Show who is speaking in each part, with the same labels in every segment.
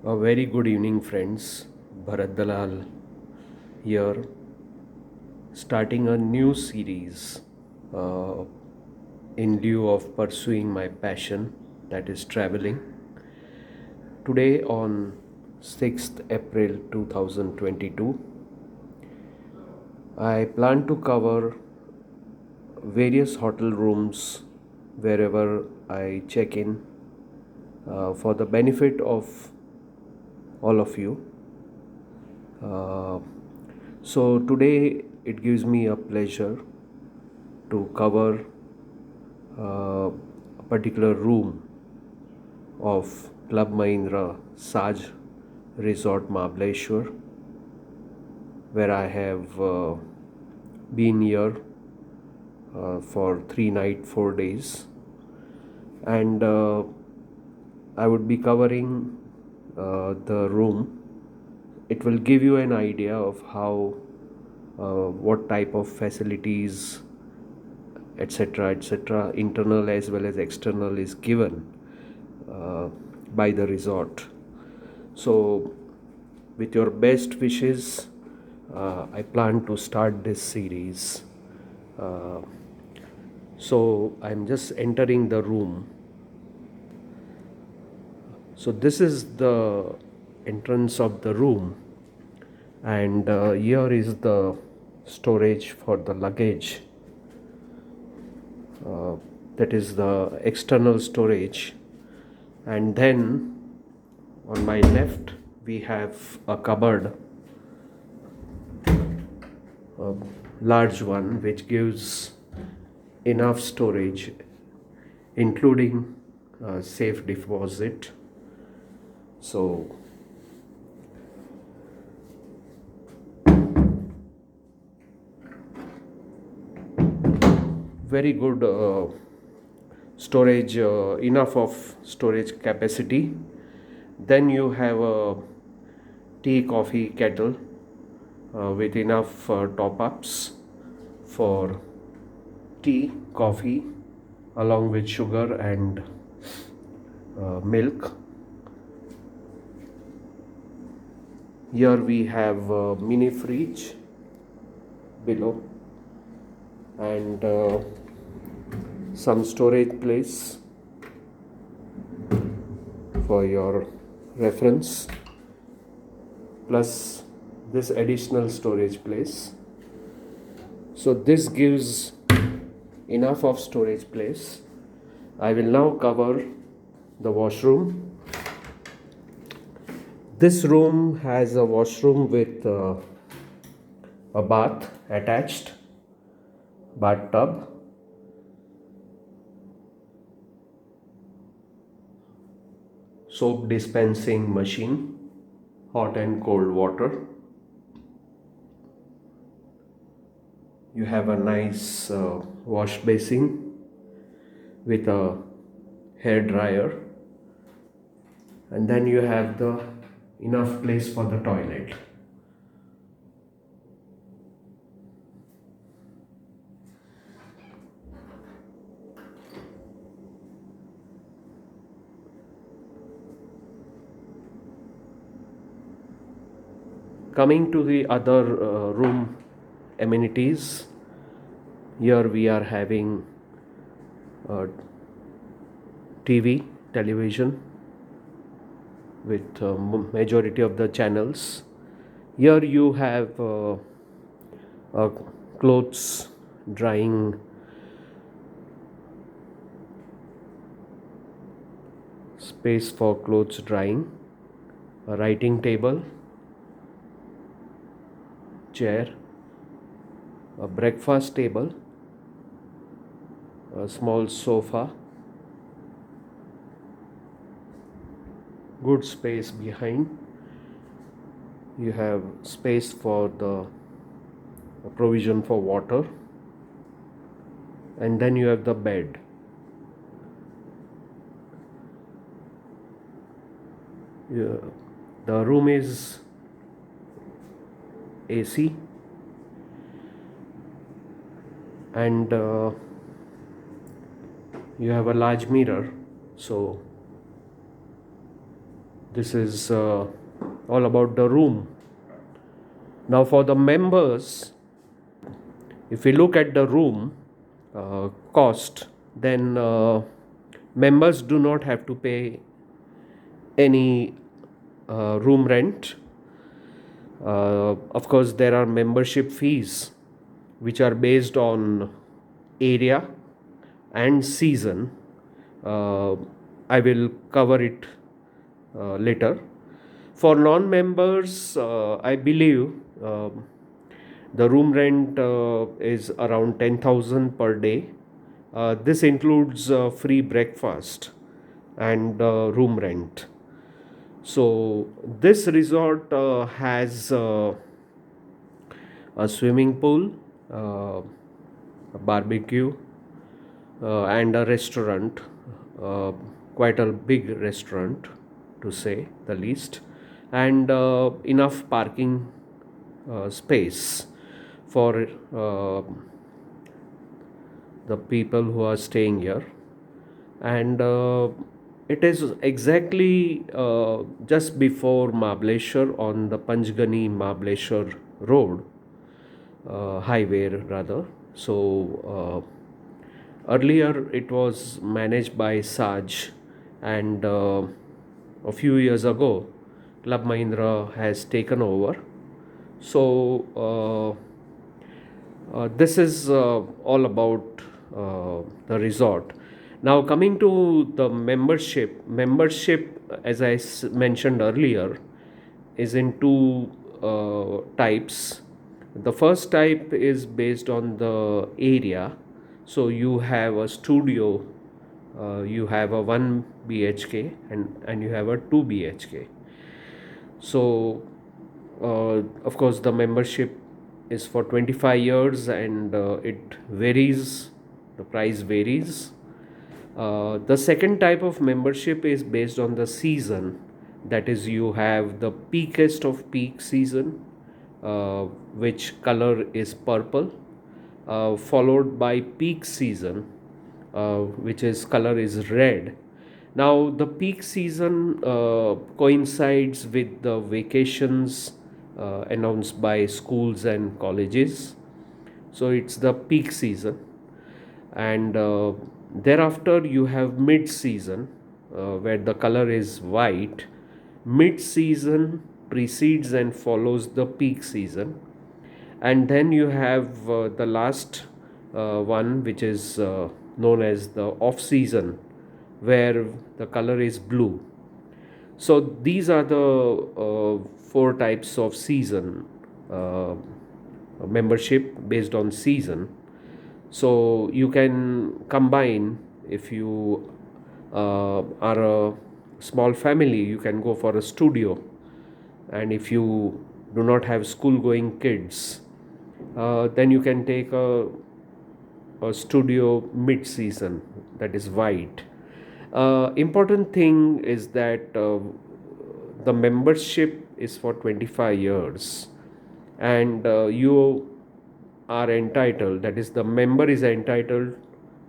Speaker 1: A very good evening, friends. Bharat Dalal here, starting a new series uh, in lieu of pursuing my passion, that is traveling. Today, on 6th April 2022, I plan to cover various hotel rooms wherever I check in for the benefit of all of you. Uh, so, today it gives me a pleasure to cover a particular room of Club Mahindra Saj Resort Mahabaleshwar, where I have been here for 3 nights, 4 days, and I would be covering the room. It will give you an idea of how, what type of facilities, etc., internal as well as external, is given uh, by the resort. So, with your best wishes, I plan to start this series. Uh, so, I'm just entering the room. So, this is the entrance of the room, and here is the storage for the luggage. Uh, that is the external storage, and then on my left we have a cupboard, a large one, which gives enough storage, including safe deposit. So, very good storage, enough of storage capacity. Then you have a tea coffee kettle with enough top ups for tea, coffee, along with sugar and milk. Here we have a mini fridge below, and some storage place for your reference, plus this additional storage place. So this gives enough of storage place. I will now cover the washroom. This room has a washroom with a bath attached, bathtub, soap dispensing machine, hot and cold water. You have a nice wash basin with a hair dryer, and then you have the enough place for the toilet. Coming to the other room amenities, here we are having a television with majority of the channels. Here you have a clothes drying space for clothes drying, a writing table, chair, a breakfast table, a small sofa, good space behind. You have space for the provision for water, and then you have the bed. Yeah, the room is AC, and you have a large mirror, so This is all about the room. Now, for the members, if we look at the room cost, then members do not have to pay any room rent. Of course, there are membership fees which are based on area and season. Uh, I will cover it later. For non members, I believe the room rent is around 10,000 per day. This includes free breakfast and room rent. So, this resort has a swimming pool, a barbecue, and a restaurant, uh, quite a big restaurant to say the least, and enough parking space for the people who are staying here. And it is exactly just before Mahabaleshwar on the Panchgani Mahabaleshwar road, highway rather. So earlier it was managed by Saj, and a few years ago, Club Mahindra has taken over. So this is all about the resort. Now, coming to the membership, as I mentioned earlier, is in two types. The first type is based on the area. So you have a studio, you have a 1 BHK, and you have a 2 BHK. So, of course, the membership is for 25 years, and it varies, the price varies. The second type of membership is based on the season. That is, you have the peakest of peak season, which color is purple, followed by peak season, which is color is red. Now, the peak season coincides with the vacations announced by schools and colleges. So, it's the peak season. And thereafter, you have mid season, where the color is white. Mid season precedes and follows the peak season. And then you have the last one, which is known as the off season, where the color is blue. So these are the four types of season uh, membership based on season. So you can combine, if you are a small family, you can go for a studio. And if you do not have school going kids, then you can take a studio mid season, that is white. Important thing is that the membership is for 25 years, and you are entitled, that is, the member is entitled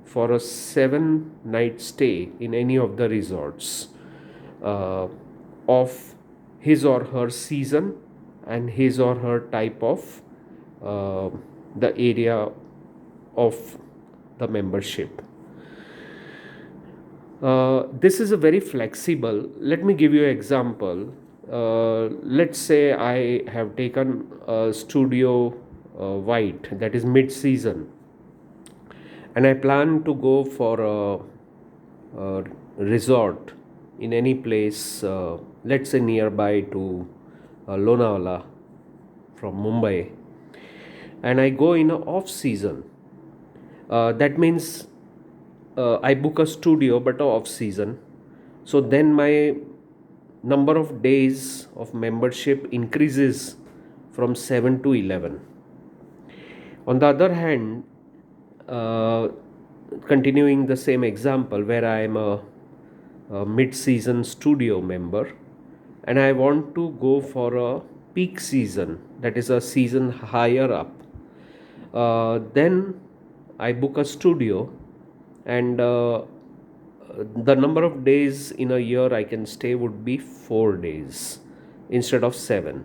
Speaker 1: for a 7-night stay in any of the resorts of his or her season and his or her type of the area of the membership. This is a very flexible. Let me give you an example. Let's say I have taken a studio white, that is mid season, and I plan to go for a resort in any place, let's say nearby to Lonavala from Mumbai, and I go in a off season. That means I book a studio but off season. So then my number of days of membership increases from 7 to 11. On the other hand, uh, continuing the same example, where I am a mid-season studio member and I want to go for a peak season, that is a season higher up, then I book a studio, and the number of days in a year I can stay would be 4 days instead of 7.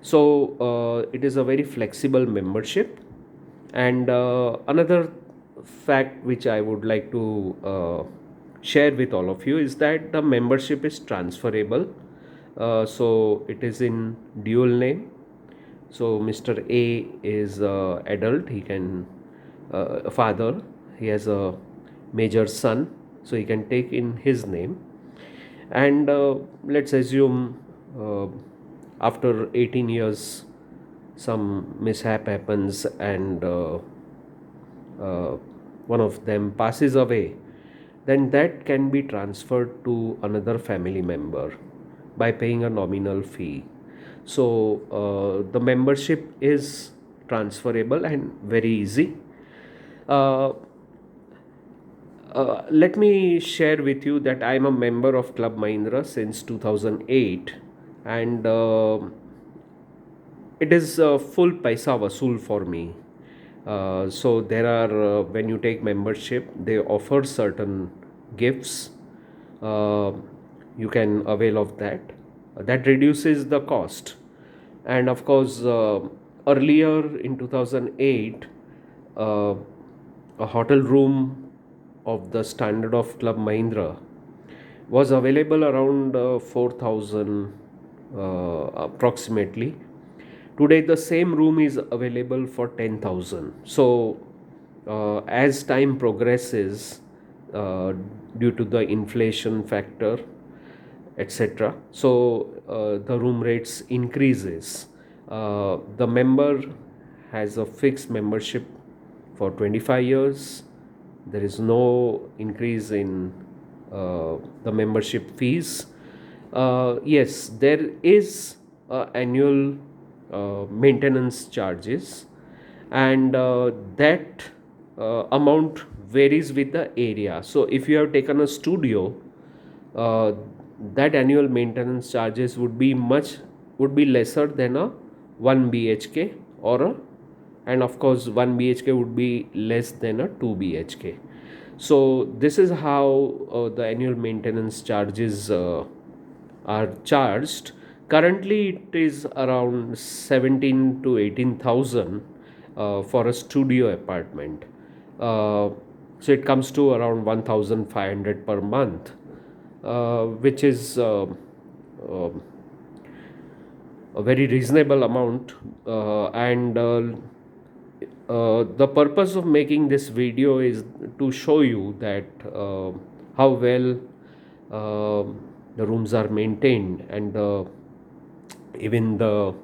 Speaker 1: So it is a very flexible membership. And another fact which I would like to share with all of you is that the membership is transferable. So it is in dual name. So Mr. A is adult. He can a father. He has a major son, so he can take in his name. And let's assume uh, after 18 years some mishap happens, and uh, one of them passes away, then that can be transferred to another family member by paying a nominal fee. So the membership is transferable and very easy. Uh, Let me share with you that I am a member of Club Mahindra since 2008, and it is full paisa vasool for me. So there are when you take membership, they offer certain gifts. Uh, you can avail of that. That reduces the cost. And of course, earlier in 2008, uh, a hotel room of the standard of Club Mahindra was available around 4,000 approximately. Today, the same room is available for 10,000. So, as time progresses, uh, due to the inflation factor, etc., so the room rates increases. The member has a fixed membership for 25 years. There is no increase in the membership fees. Yes, there is annual maintenance charges, and that amount varies with the area. So if you have taken a studio, uh, that annual maintenance charges would be lesser than a 1 bhk, or a, and of course 1 bhk would be less than a 2 bhk. So this is how the annual maintenance charges are charged. Currently, it is around 17 to 18,000 for a studio apartment. Uh, so it comes to around 1,500 per month, which is uh, a very reasonable amount. And The purpose of making this video is to show you that how well uh, the rooms are maintained, and even the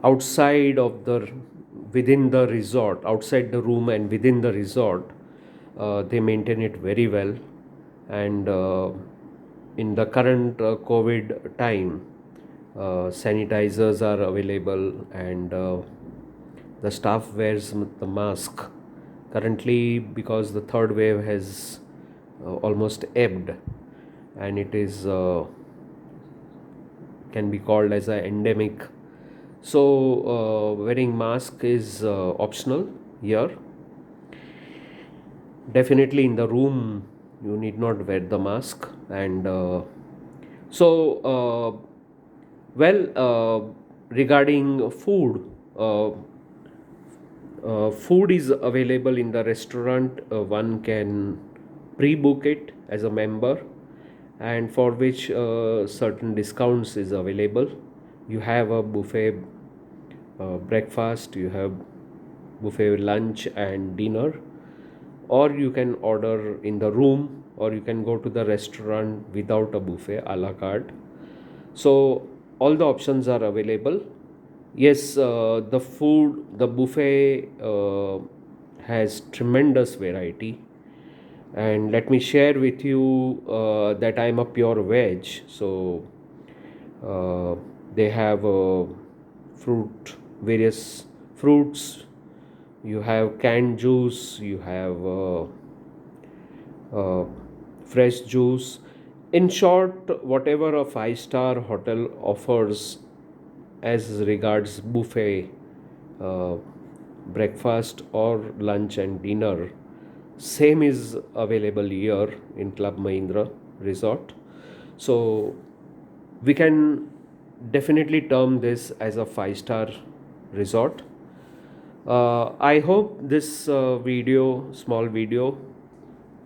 Speaker 1: outside of the within the resort, outside the room and within the resort, they maintain it very well. And in the current COVID time, sanitizers are available, and the staff wears the mask currently, because the third wave has almost ebbed, and it is can be called as an endemic. So wearing mask is optional here. Definitely in the room you need not wear the mask. And so well regarding food, food is available in the restaurant. One can pre-book it as a member, and for which certain discounts is available. You have a buffet breakfast, you have buffet lunch and dinner, or you can order in the room, or you can go to the restaurant without a buffet, a la carte. So all the options are available. Yes, the food, the buffet has tremendous variety. And let me share with you that I am a pure veg. So uh, they have fruit, various fruits. You have canned juice. You have fresh juice. In short, whatever a five-star hotel offers as regards buffet, uh, breakfast or lunch and dinner, Same is available here in Club Mahindra Resort. So we can definitely term this as a five-star resort. I hope this small video,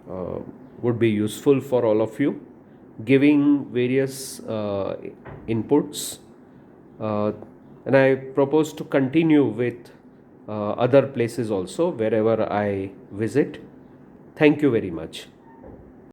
Speaker 1: uh, would be useful for all of you, giving various inputs. Uh, and I propose to continue with other places also wherever I visit. Thank you very much.